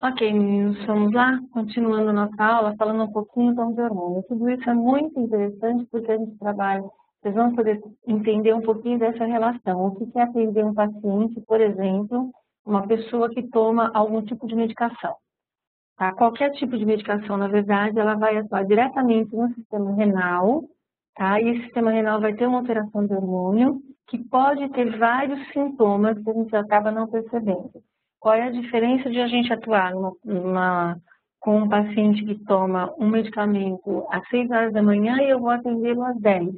Ok, meninos, vamos lá, continuando nossa aula, falando um pouquinho então de hormônio. Tudo isso é muito interessante porque a gente trabalha, vocês vão poder entender um pouquinho dessa relação. O que é atender um paciente, por exemplo, uma pessoa que toma algum tipo de medicação. Tá? Qualquer tipo de medicação, na verdade, ela vai atuar diretamente no sistema renal, tá? E esse sistema renal vai ter uma alteração de hormônio que pode ter vários sintomas que a gente acaba não percebendo. Qual é a diferença de a gente atuar com um paciente que toma um medicamento às 6 horas da manhã e eu vou atendê-lo às 10?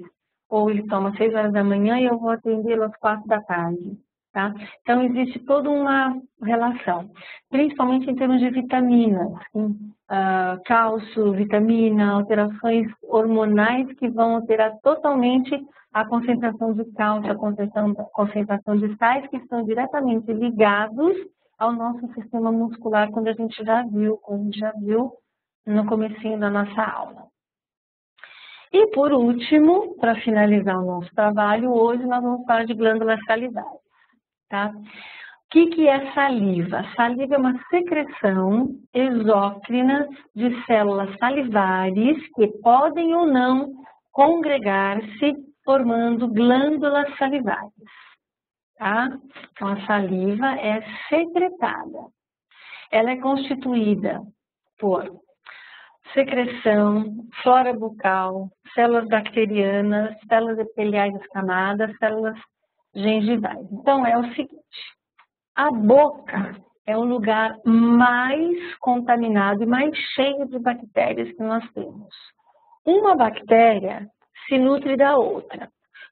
Ou ele toma às 6 horas da manhã e eu vou atendê-lo às 4 da tarde? Tá? Então, existe toda uma relação, principalmente em termos de vitaminas, cálcio, vitamina, alterações hormonais que vão alterar totalmente a concentração de cálcio, a concentração de sais que estão diretamente ligados ao nosso sistema muscular, como a gente já viu no comecinho da nossa aula. E por último, para finalizar o nosso trabalho, hoje nós vamos falar de glândulas salivares. Tá? O que é saliva? Saliva é uma secreção exócrina de células salivares que podem ou não congregar-se formando glândulas salivares. Tá? Então, a saliva é secretada. Ela é constituída por secreção, flora bucal, células bacterianas, células epiteliais descamadas, células gengivais. Então, é o seguinte, a boca é o lugar mais contaminado e mais cheio de bactérias que nós temos. Uma bactéria se nutre da outra.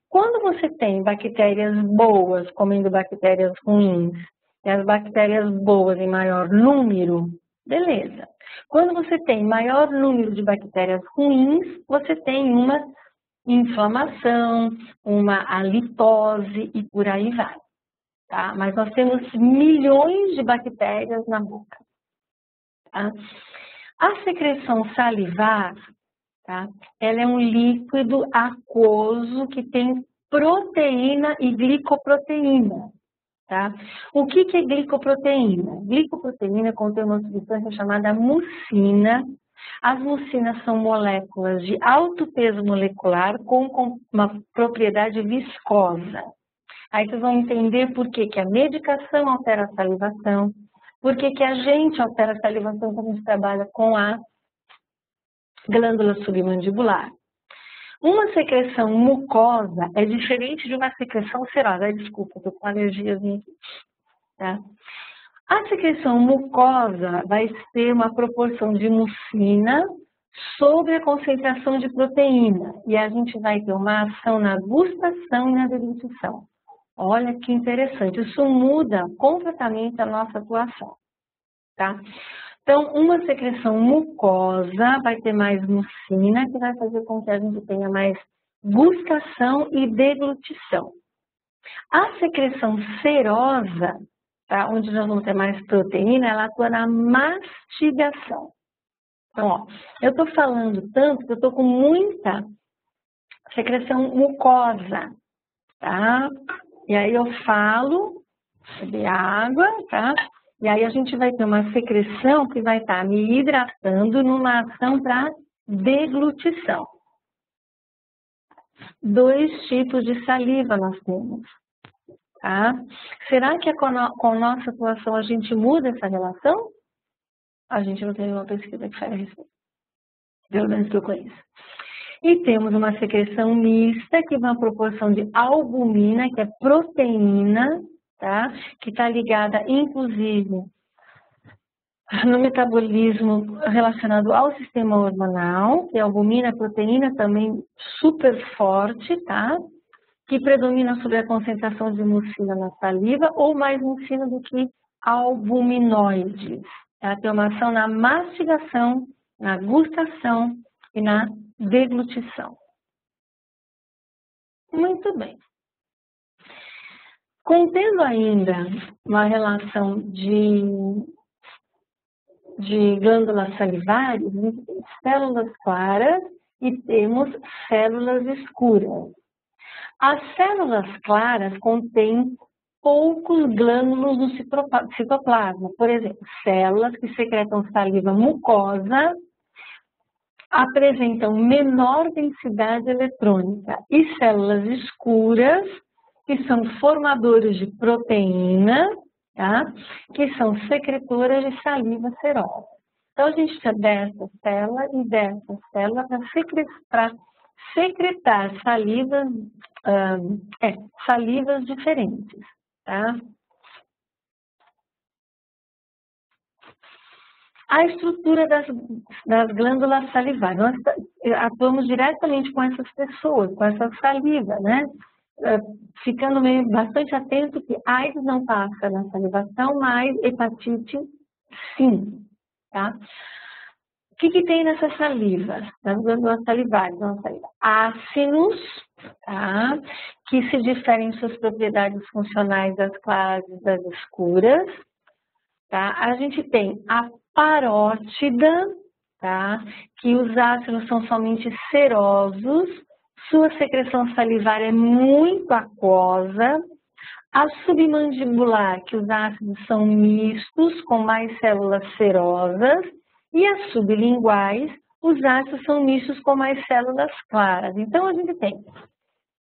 Quando você tem bactérias boas comendo bactérias ruins, e as bactérias boas em maior número, beleza. Quando você tem maior número de bactérias ruins, você tem uma inflamação, uma halitose e por aí vai. Tá? Mas nós temos milhões de bactérias na boca. Tá? A secreção salivar, tá? Ela é um líquido aquoso que tem proteína e glicoproteína. Tá? O que é glicoproteína? Glicoproteína contém uma substância chamada mucina. As mucinas são moléculas de alto peso molecular com uma propriedade viscosa. Aí vocês vão entender por que a medicação altera a salivação, por que a gente altera a salivação quando a gente trabalha com a glândula submandibular. Uma secreção mucosa é diferente de uma secreção serosa. Desculpa, estou com alergiazinha aqui. Tá? A secreção mucosa vai ter uma proporção de mucina sobre a concentração de proteína. E a gente vai ter uma ação na gustação e na deglutição. Olha que interessante, isso muda completamente a nossa atuação. Tá? Então, uma secreção mucosa vai ter mais mucina, que vai fazer com que a gente tenha mais gustação e deglutição. A secreção serosa, tá, onde nós vamos ter mais proteína, ela atua na mastigação. Então, ó, eu estou falando tanto que eu estou com muita secreção mucosa, tá? E aí eu falo, beber água, tá? E aí a gente vai ter uma secreção que vai estar me hidratando numa ação para deglutição. Dois tipos de saliva nós temos, tá? Será que com a nossa atuação a gente muda essa relação? A gente não tem nenhuma pesquisa que fale a respeito, pelo menos que eu conheço. E temos uma secreção mista, que é uma proporção de albumina, que é proteína, tá? Que está ligada, inclusive, no metabolismo relacionado ao sistema hormonal, que é albumina, proteína também super forte, tá? Que predomina sobre a concentração de mucina na saliva, ou mais mucina do que albuminoides. Ela tem uma ação na mastigação, na gustação e na deglutição. Muito bem. Contendo ainda uma relação de glândulas salivares, a gente tem células claras e temos células escuras. As células claras contêm poucos glândulos no citoplasma. Por exemplo, células que secretam saliva mucosa apresentam menor densidade eletrônica e células escuras, que são formadores de proteína, tá? Que são secretoras de saliva serosa. Então, a gente precisa dessa célula e dessa célula para secretar salivas diferentes, tá? A estrutura das glândulas salivares. Nós atuamos diretamente com essas pessoas, com essa saliva, né? Ficando bastante atento que AIDS não passa na salivação, mas hepatite sim, tá? O que tem nessa saliva? Nas glândulas salivares, ácidos, tá? Que se diferem em suas propriedades funcionais das claras e das escuras, tá? A gente tem a parótida, tá? Que os ácidos são somente serosos, sua secreção salivar é muito aquosa. A submandibular, que os ácidos são mistos, com mais células serosas. E as sublinguais, os ácidos são mistos com mais células claras. Então, a gente tem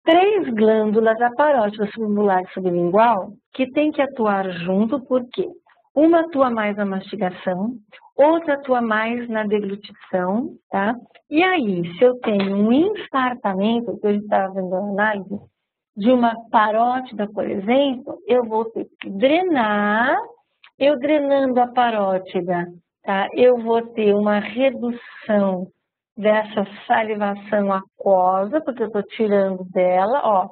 3 glândulas, a parótida, submandibular e sublingual, que tem que atuar junto, porque uma atua mais na mastigação, outra atua mais na deglutição, tá? E aí, se eu tenho um infartamento, que eu estava vendo a análise, de uma parótida, por exemplo, eu vou ter que drenar, eu drenando a parótida, tá? Eu vou ter uma redução dessa salivação aquosa, porque eu estou tirando dela, ó,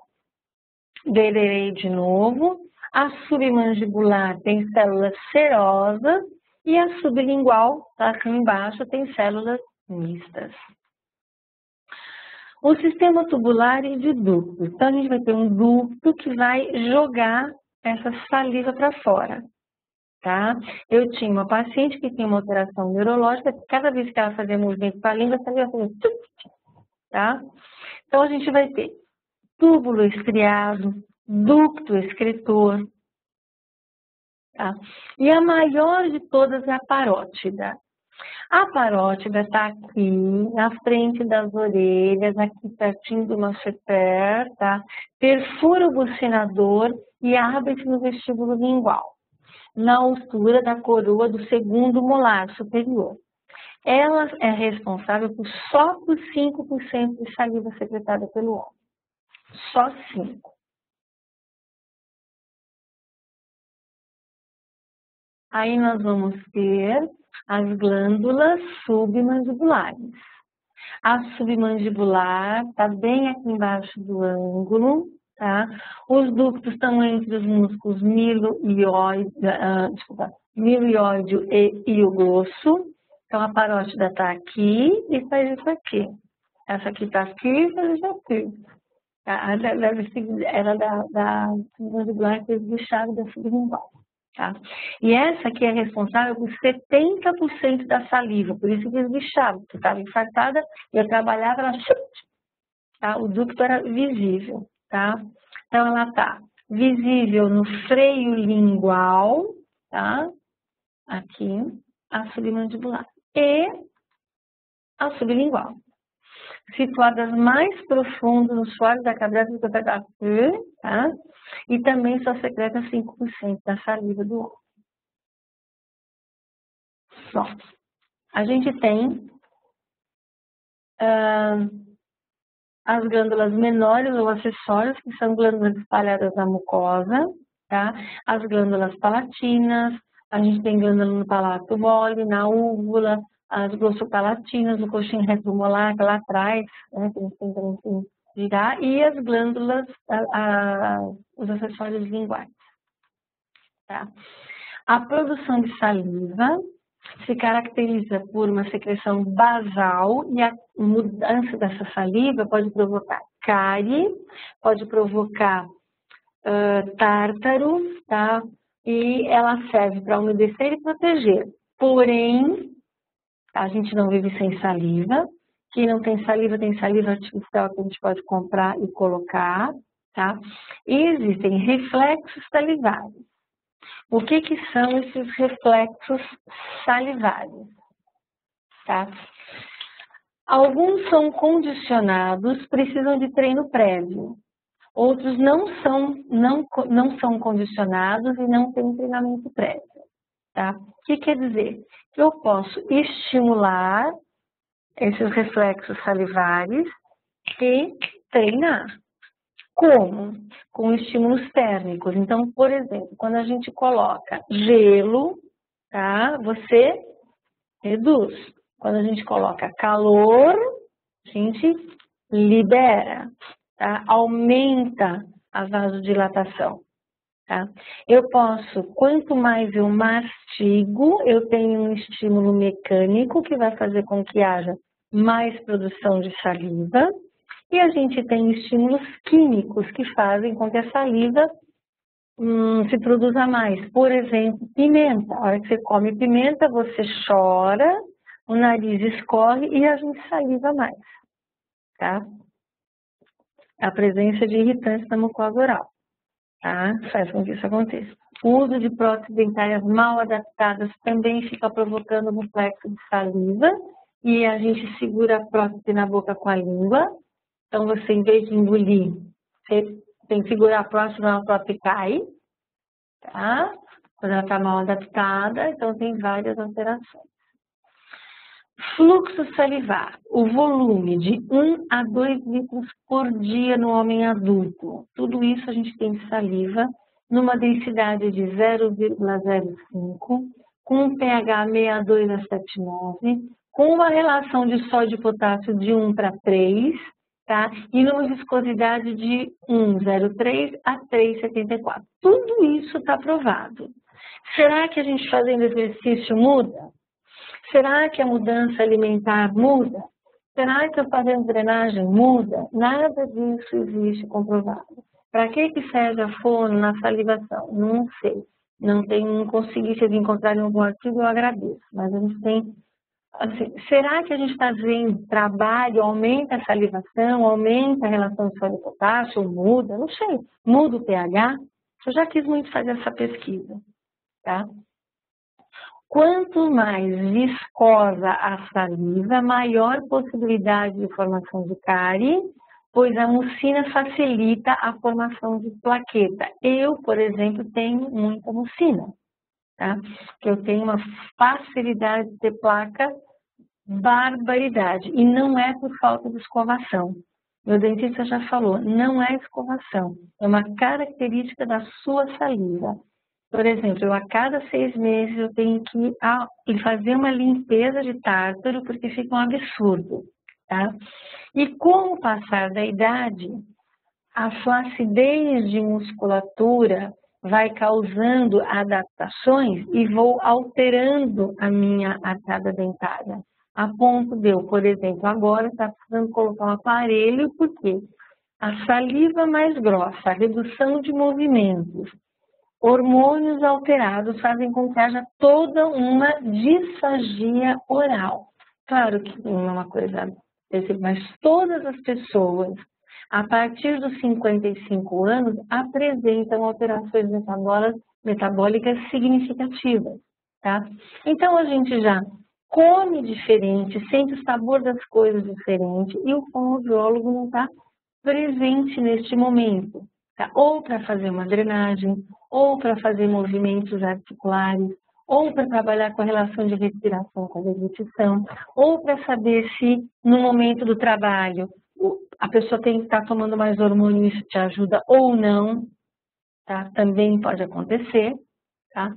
drenei de novo. A submandibular tem células serosas e a sublingual, tá aqui embaixo, tem células mistas. O sistema tubular e de ducto. Então, a gente vai ter um ducto que vai jogar essa saliva para fora, tá? Eu tinha uma paciente que tem uma alteração neurológica, que cada vez que ela fazia movimento com a língua, a saliva fazia tchup, tá? Então, a gente vai ter túbulo estriado, ducto excretor, tá? E a maior de todas é a parótida. A parótida está aqui, na frente das orelhas, aqui pertinho do masseter, tá? Perfura o bucinador e abre-se no vestíbulo lingual, na altura da coroa do segundo molar superior. Ela é responsável só por 5% de saliva secretada pelo homem. Só 5%. Aí nós vamos ter as glândulas submandibulares. A submandibular está bem aqui embaixo do ângulo, tá? Os ductos estão entre os músculos milioide e ioglosso. Então, a parótida está aqui e faz isso aqui. Essa aqui está aqui e faz isso aqui. Era da submandibular que fez o chave da sublingual. Tá? E essa aqui é responsável por 70% da saliva, por isso que eu esguichava, porque estava infartada, eu trabalhava, ela, tá? O ducto era visível, tá? Então, ela está visível no freio lingual, tá? Aqui, a submandibular, e a sublingual. Situadas mais profundas no suave da cabeça do aqui, tá? E também só secreta 5% da saliva do homem. Bom, a gente tem as glândulas menores ou acessórias, que são glândulas espalhadas na mucosa, tá? As glândulas palatinas, a gente tem glândula no palato mole, na úvula, as glossopalatinas, no coxim retromolar, lá atrás, né, que a gente tem também que girar, e as glândulas, os acessórios linguais. Tá? A produção de saliva se caracteriza por uma secreção basal e a mudança dessa saliva pode provocar cárie, pode provocar tártaro, tá? E ela serve para umedecer e proteger. Porém, a gente não vive sem saliva. Quem não tem saliva artificial que a gente pode comprar e colocar, tá? E existem reflexos salivares. O que são esses reflexos salivares? Tá? Alguns são condicionados, precisam de treino prévio. Outros não são condicionados e não têm treinamento prévio. Tá? O que quer dizer? Que eu posso estimular esses reflexos salivares e treinar. Como? Com estímulos térmicos. Então, por exemplo, quando a gente coloca gelo, tá? Você reduz. Quando a gente coloca calor, a gente libera, tá? Aumenta a vasodilatação. Tá? Eu posso, quanto mais eu mastigo, eu tenho um estímulo mecânico que vai fazer com que haja mais produção de saliva, e a gente tem estímulos químicos que fazem com que a saliva se produza mais. Por exemplo, pimenta. A hora que você come pimenta, você chora, o nariz escorre e a gente saliva mais. Tá? A presença de irritantes na mucosa oral. Tá? Faz com que isso aconteça. O uso de próteses dentárias mal adaptadas também fica provocando um reflexo de saliva e a gente segura a prótese na boca com a língua. Então, você, em vez de engolir, você tem que segurar a prótese, senão a prótese cai. Tá? Quando ela está mal adaptada, então tem várias alterações. Fluxo salivar, o volume de 1 a 2 litros por dia no homem adulto. Tudo isso a gente tem de saliva numa densidade de 0,05, com um pH 62 a 7,9, com uma relação de sódio e potássio de 1 para 3, tá? E numa viscosidade de 1,03 a 3,74. Tudo isso está provado. Será que a gente fazendo exercício muda? Será que a mudança alimentar muda? Será que eu fazendo drenagem muda? Nada disso existe comprovado. Para que serve a fono na salivação? Não sei. Não consegui, se encontrarem algum artigo, eu agradeço. Mas a gente tem... Assim, será que a gente está vendo trabalho, aumenta a salivação, aumenta a relação de sódio e potássio, muda? Não sei. Muda o pH? Eu já quis muito fazer essa pesquisa, tá? Quanto mais viscosa a saliva, maior possibilidade de formação de cárie, pois a mucina facilita a formação de plaqueta. Eu, por exemplo, tenho muita mucina, tá? Eu tenho uma facilidade de ter placa, barbaridade, e não é por falta de escovação. Meu dentista já falou, não é escovação, é uma característica da sua saliva. Por exemplo, eu a cada 6 meses eu tenho que fazer uma limpeza de tártaro, porque fica um absurdo, tá? E com o passar da idade, a flacidez de musculatura vai causando adaptações e vou alterando a minha arcada dentária. A ponto de eu, por exemplo, agora está precisando colocar um aparelho, porque a saliva mais grossa, a redução de movimentos, hormônios alterados fazem com que haja toda uma disfagia oral. Claro que não é uma coisa, mas todas as pessoas, a partir dos 55 anos, apresentam alterações metabólicas significativas, tá? Então, a gente já come diferente, sente o sabor das coisas diferente e o fonoaudiólogo não está presente neste momento. Tá? Ou para fazer uma drenagem, ou para fazer movimentos articulares, ou para trabalhar com a relação de respiração com a deglutição, ou para saber se no momento do trabalho a pessoa tem que estar tomando mais hormônio, isso te ajuda ou não, tá? Também pode acontecer, tá?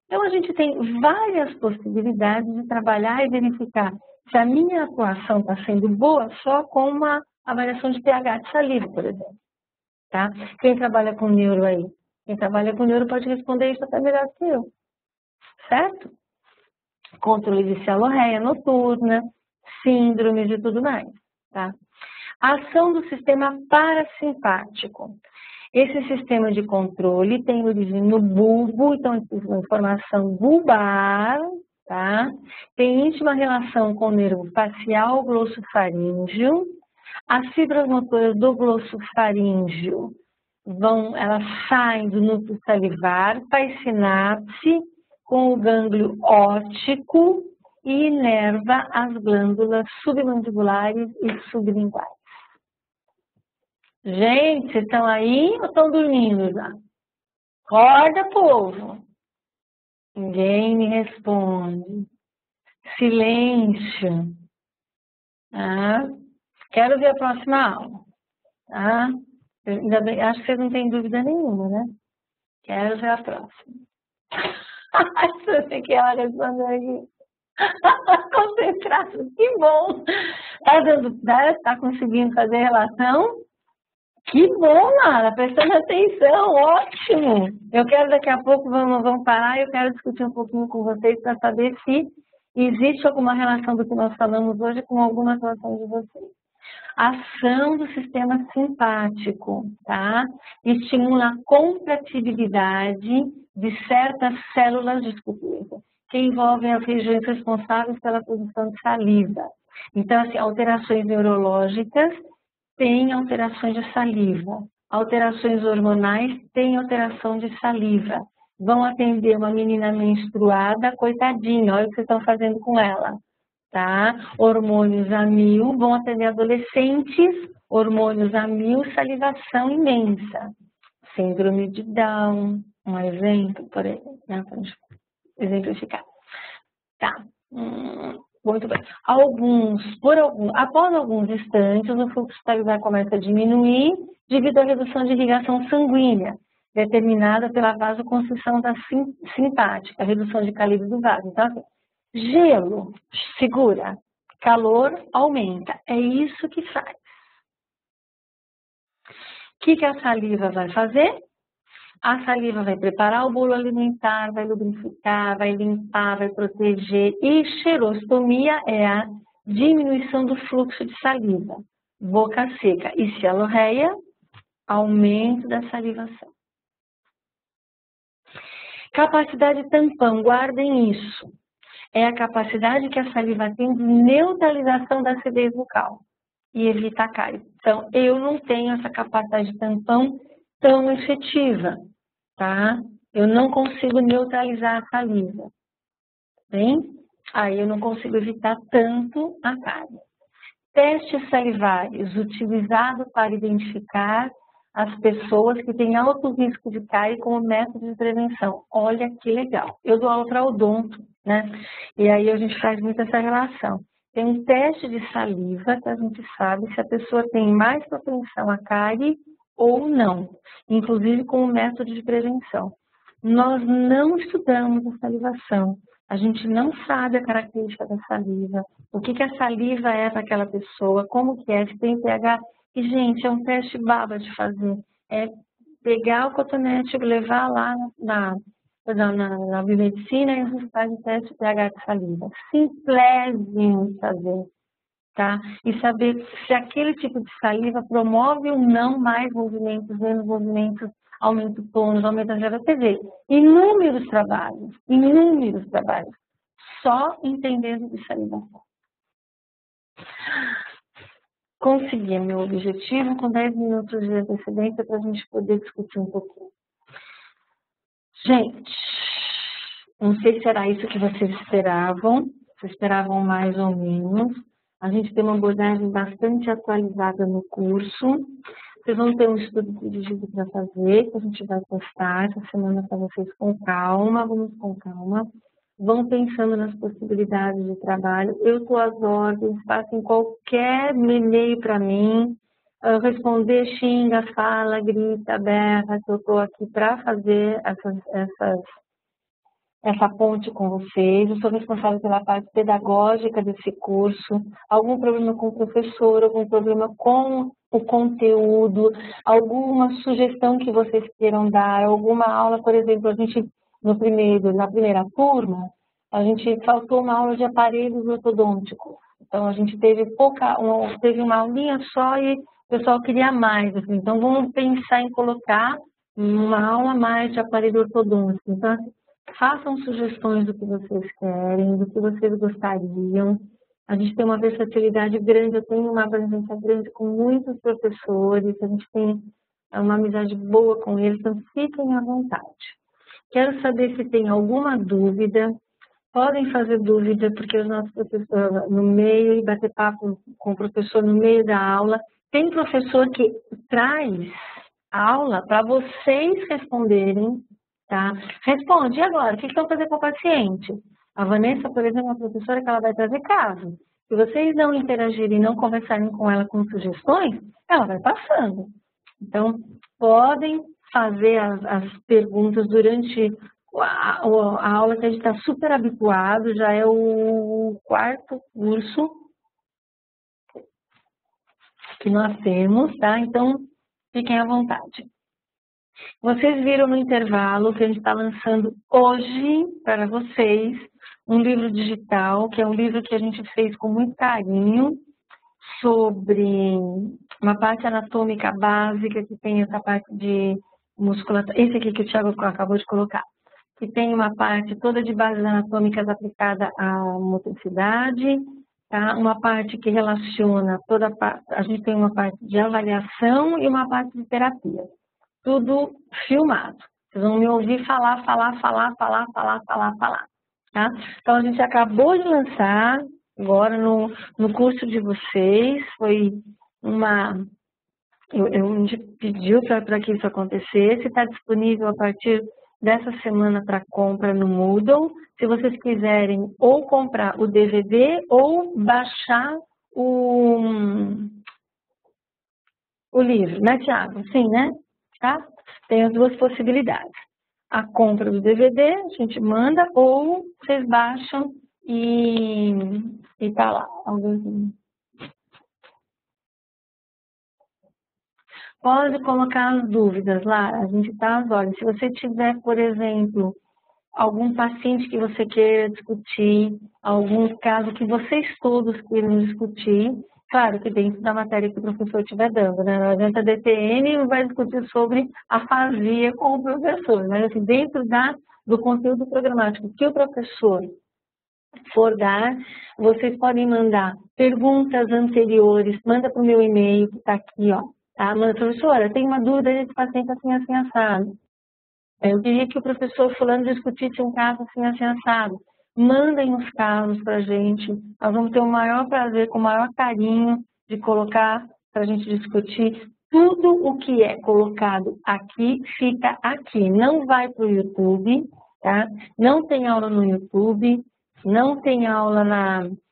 Então a gente tem várias possibilidades de trabalhar e verificar se a minha atuação está sendo boa só com uma avaliação de pH de saliva, por exemplo. Tá? Quem trabalha com neuro aí? Quem trabalha com neuro pode responder isso até melhor que eu. Certo? Controle de celorreia noturna, síndromes e tudo mais. Tá? A ação do sistema parasimpático. Esse sistema de controle tem origem no bulbo, então é informação bulbar, tá? Tem íntima relação com o nervo facial glossofaríngeo. As fibras motoras do glossofaríngeo elas saem do núcleo salivar, faz sinapse com o gânglio óptico e inerva as glândulas submandibulares e sublinguais. Gente, vocês estão aí ou estão dormindo já? Acorda, povo! Ninguém me responde. Silêncio. Ah, quero ver a próxima aula. Ah, ainda bem, acho que vocês não têm dúvida nenhuma, né? Quero ver a próxima. Acho que ela respondeu aqui. Concentrado, que bom! Tá conseguindo fazer relação? Que bom, Lara, prestando atenção, ótimo! Eu quero daqui a pouco, vamos parar, eu quero discutir um pouquinho com vocês para saber se existe alguma relação do que nós falamos hoje com alguma atuação de vocês. Ação do sistema simpático, tá? Estimula a contratibilidade de certas células de escultura, que envolvem as regiões responsáveis pela produção de saliva. Então, assim, alterações neurológicas têm alterações de saliva, alterações hormonais têm alteração de saliva. Vão atender uma menina menstruada, coitadinha, olha o que vocês estão fazendo com ela. Tá? Hormônios a 1000, vão atender adolescentes, hormônios a 1000, salivação imensa. Síndrome de Down, um exemplo, por exemplo, né? Para exemplificar. Tá. Muito bem. Após alguns instantes, o fluxo salivar começa a diminuir devido à redução de irrigação sanguínea, determinada pela vasoconstrição da simpática, a redução de calibre do vaso. Então, assim, gelo segura, calor aumenta. É isso que faz. O que a saliva vai fazer? A saliva vai preparar o bolo alimentar, vai lubrificar, vai limpar, vai proteger. E xerostomia é a diminuição do fluxo de saliva. Boca seca e cialorreia, aumento da salivação. Capacidade tampão, guardem isso. É a capacidade que a saliva tem de neutralização da acidez bucal e evita a cárie. Então, eu não tenho essa capacidade de tampão tão efetiva, tá? Eu não consigo neutralizar a saliva, bem? Aí eu não consigo evitar tanto a cárie. Testes salivares utilizados para identificar as pessoas que têm alto risco de cárie como método de prevenção. Olha que legal. Eu dou aula para odonto, né? E aí a gente faz muito essa relação. Tem um teste de saliva que a gente sabe se a pessoa tem mais propensão a cárie ou não, inclusive como método de prevenção. Nós não estudamos a salivação, a gente não sabe a característica da saliva, o que a saliva é para aquela pessoa, como que é, se tem pH. E, gente, é um teste baba de fazer. É pegar o cotonete, levar lá na biomedicina e a gente faz o teste de pH de saliva. Simplesinho de fazer, tá? E saber se aquele tipo de saliva promove ou não mais movimentos, menos movimentos, aumenta o tônus, aumenta a GVTV. Inúmeros trabalhos, só entendendo de salivação. Consegui meu objetivo com 10 minutos de antecedência para a gente poder discutir um pouquinho. Gente, não sei se era isso que vocês esperavam mais ou menos. A gente tem uma abordagem bastante atualizada no curso. Vocês vão ter um estudo dirigido para fazer, que a gente vai postar essa semana para vocês com calma, vamos com calma. Vão pensando nas possibilidades de trabalho. Eu estou às ordens, passem qualquer e-mail para mim. Responder, xinga, fala, grita, berra, que eu estou aqui para fazer essa ponte com vocês. Eu sou responsável pela parte pedagógica desse curso. Algum problema com o professor, algum problema com o conteúdo, alguma sugestão que vocês queiram dar, alguma aula, por exemplo, a gente na primeira turma, a gente faltou uma aula de aparelhos ortodônticos. Então, a gente teve uma aulinha só e o pessoal queria mais. Assim. Então, vamos pensar em colocar uma aula a mais de aparelho ortodôntico. Então, façam sugestões do que vocês querem, do que vocês gostariam. A gente tem uma versatilidade grande, eu tenho uma abrangência grande com muitos professores, a gente tem é uma amizade boa com eles, então fiquem à vontade. Quero saber se tem alguma dúvida. Podem fazer dúvida, porque os nossos professores no meio, e bater papo com o professor no meio da aula. Tem professor que traz a aula para vocês responderem, tá? Responde, e agora? O que estão fazendo com o paciente? A Vanessa, por exemplo, é uma professora que ela vai trazer caso. Se vocês não interagirem, não conversarem com ela com sugestões, ela vai passando. Então, podem fazer as perguntas durante a aula, que a gente está super habituado, já é o 4º curso que nós temos, tá? Então, fiquem à vontade. Vocês viram no intervalo que a gente está lançando hoje para vocês um livro digital, que é um livro que a gente fez com muito carinho, sobre uma parte anatômica básica, que tem essa parte de musculatura, esse aqui que o Thiago acabou de colocar, que tem uma parte toda de bases anatômicas aplicada à motricidade, tá? Uma parte que relaciona toda a parte, a gente tem uma parte de avaliação e uma parte de terapia. Tudo filmado. Vocês vão me ouvir falar, tá? Então, a gente acabou de lançar agora no curso de vocês, foi uma... Eu pediu para que isso acontecesse, está disponível a partir dessa semana para compra no Moodle. Se vocês quiserem ou comprar o DVD ou baixar o livro, né, Thiago? Sim, né? Tá? Tem as duas possibilidades. A compra do DVD, a gente manda, ou vocês baixam e tá lá. Pode colocar as dúvidas lá, a gente está às ordens. Se você tiver, por exemplo, algum paciente que você queira discutir, algum caso que vocês todos queiram discutir, claro que dentro da matéria que o professor estiver dando, né? Não adianta DTN e vai discutir sobre afasia com o professor, mas assim, dentro do conteúdo programático que o professor for dar, vocês podem mandar perguntas anteriores, manda para o meu e-mail que está aqui, ó. Tá? Manda, professora, tem uma dúvida desse paciente assim assado. Eu queria que o professor fulano discutisse um caso assim assado. Mandem os casos para a gente. Nós vamos ter o maior prazer, com o maior carinho de colocar para a gente discutir. Tudo o que é colocado aqui, fica aqui. Não vai para o YouTube, tá? Não tem aula no YouTube, não tem aula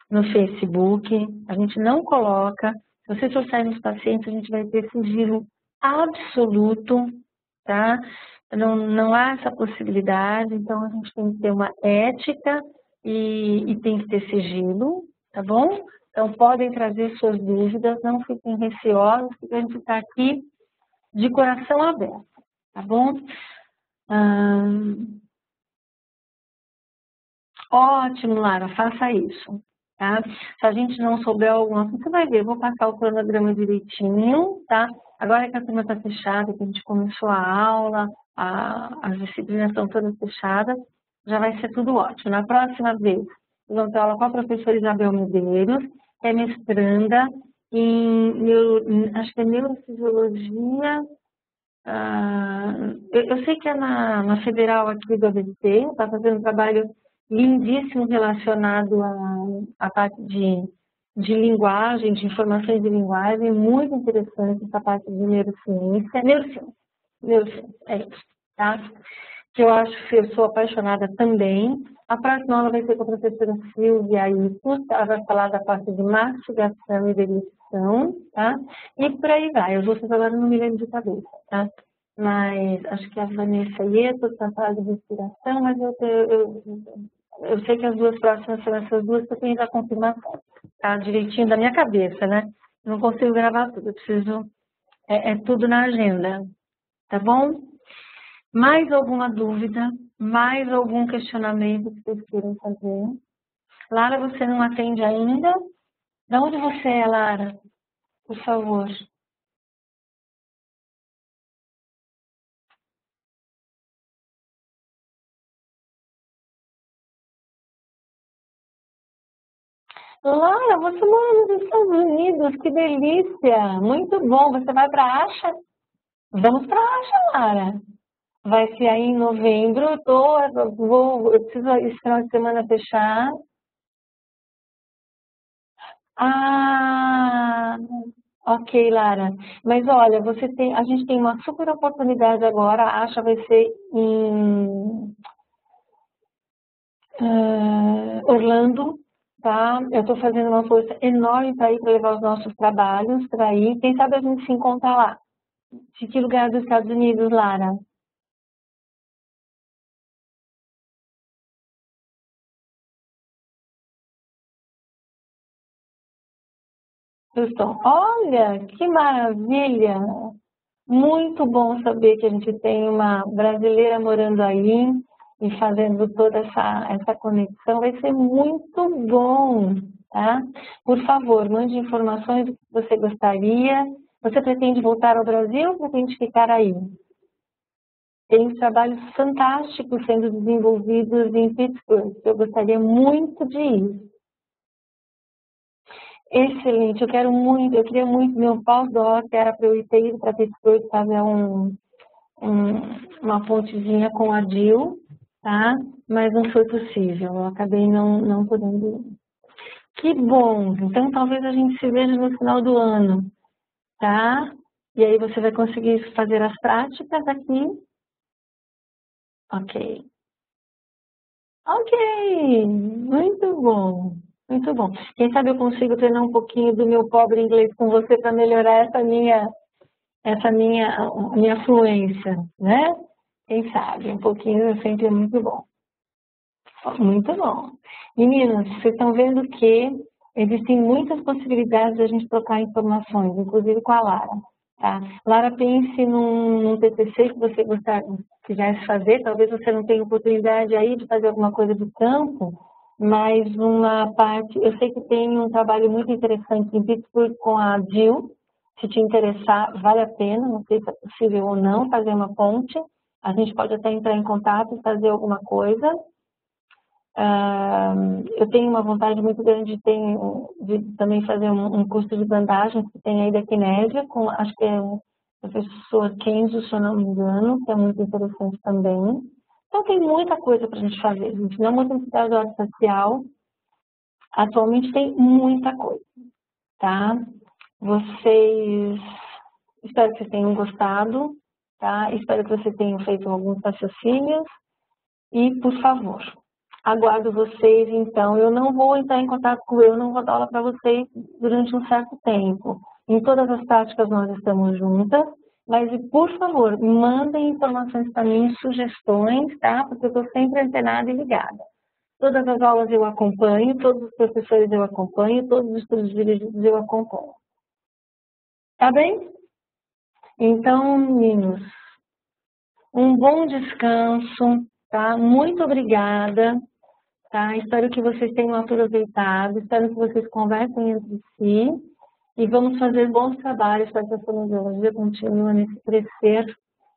no Facebook. A gente não coloca. Se vocês trouxerem os pacientes, a gente vai ter sigilo absoluto, tá? Não há essa possibilidade, então a gente tem que ter uma ética e tem que ter sigilo, tá bom? Então podem trazer suas dúvidas, não fiquem receosos, porque a gente está aqui de coração aberto, tá bom? Ótimo, Lara, faça isso, tá? Se a gente não souber alguma coisa, você vai ver, eu vou passar o cronograma direitinho, tá? Agora que a turma está fechada, que a gente começou a aula, as disciplinas estão todas fechadas, já vai ser tudo ótimo. Na próxima vez, vocês vão ter aula com a professora Isabel Medeiros, que é mestranda acho que é neurofisiologia. Eu sei que é na Federal aqui do ABC, está fazendo um trabalho lindíssimo relacionado à parte de linguagem, de informações de linguagem, muito interessante essa parte de neurociência. Neurociência, é isso, tá? Que eu acho que eu sou apaixonada também. A próxima aula vai ser com a professora Silvia Ipos, ela vai falar da parte de mastigação e deglutição, tá? E por aí vai, eu vou fazer agora no me lembro de cabeça, tá? Mas acho que a Vanessa Ieto está falando de respiração, mas eu sei que as duas próximas são essas duas, que eu tenho a confirmação, tá? Direitinho da minha cabeça, né? Não consigo gravar tudo, eu preciso, é tudo na agenda, tá bom? Mais alguma dúvida? Mais algum questionamento que vocês queiram fazer? Lara, você não atende ainda? De onde você é, Lara? Por favor. Lara, você mora nos Estados Unidos, que delícia! Muito bom. Você vai para a Acha? Vamos para a Lara. Vai ser aí em novembro. Eu preciso esse final de semana fechar. Ah, ok, Lara. Mas olha, a gente tem uma super oportunidade agora. Acho que vai ser em Orlando, tá? Eu estou fazendo uma força enorme para ir para levar os nossos trabalhos para ir. Quem sabe a gente se encontra lá. De que lugar dos Estados Unidos, Lara? Houston. Olha, que maravilha! Muito bom saber que a gente tem uma brasileira morando aí e fazendo toda essa conexão. Vai ser muito bom, tá? Por favor, mande informações do que você gostaria. Você pretende voltar ao Brasil ou pretende ficar aí? Tem trabalhos fantásticos sendo desenvolvidos em Pittsburgh. Eu gostaria muito de ir. Excelente, eu queria muito, meu pós-doc era para eu ir ter ido para Pittsburgh fazer uma pontezinha com a Jill, tá? Mas não foi possível, eu acabei não podendo ir. Que bom, então talvez a gente se veja no final do ano, tá? E aí você vai conseguir fazer as práticas aqui? Ok. Ok, muito bom, muito bom. Quem sabe eu consigo treinar um pouquinho do meu pobre inglês com você para melhorar essa minha fluência, né? Quem sabe, um pouquinho é sempre muito bom. Muito bom. Meninos, vocês estão vendo que existem muitas possibilidades de a gente trocar informações, inclusive com a Lara. Tá? Lara, pense num TCC que você quisesse fazer, talvez você não tenha oportunidade aí de fazer alguma coisa do campo, mas uma parte, eu sei que tem um trabalho muito interessante em Pittsburgh com a Jill, se te interessar, vale a pena, não sei se é possível ou não, fazer uma ponte, a gente pode até entrar em contato e fazer alguma coisa. Eu tenho uma vontade muito grande de também fazer um curso de bandagens que tem aí da Kinésia, acho que é o professor Kenzo, se eu não me engano, que é muito interessante também. Então tem muita coisa para a gente fazer, gente. Na Multiplicidade do Arte Facial, atualmente tem muita coisa, tá? Vocês, espero que vocês tenham gostado, tá? Espero que vocês tenham feito alguns raciocínios. E, por favor, aguardo vocês, então. Eu não vou entrar em contato eu não vou dar aula para vocês durante um certo tempo. Em todas as práticas nós estamos juntas, mas, por favor, mandem informações para mim, sugestões, tá? Porque eu estou sempre antenada e ligada. Todas as aulas eu acompanho, todos os professores eu acompanho, todos os estudos dirigidos eu acompanho. Tá bem? Então, meninos, um bom descanso, tá? Muito obrigada. Tá? Espero que vocês tenham aproveitado, espero que vocês conversem entre si e vamos fazer bons trabalhos para que a fonoaudiologia continue nesse crescer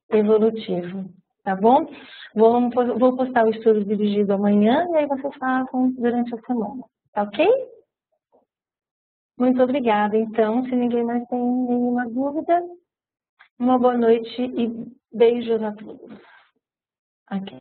evolutivo, tá bom? Vou postar o estudo dirigido amanhã e aí vocês façam durante a semana, tá ok? Muito obrigada. Então, se ninguém mais tem nenhuma dúvida, uma boa noite e beijos a todos. Ok.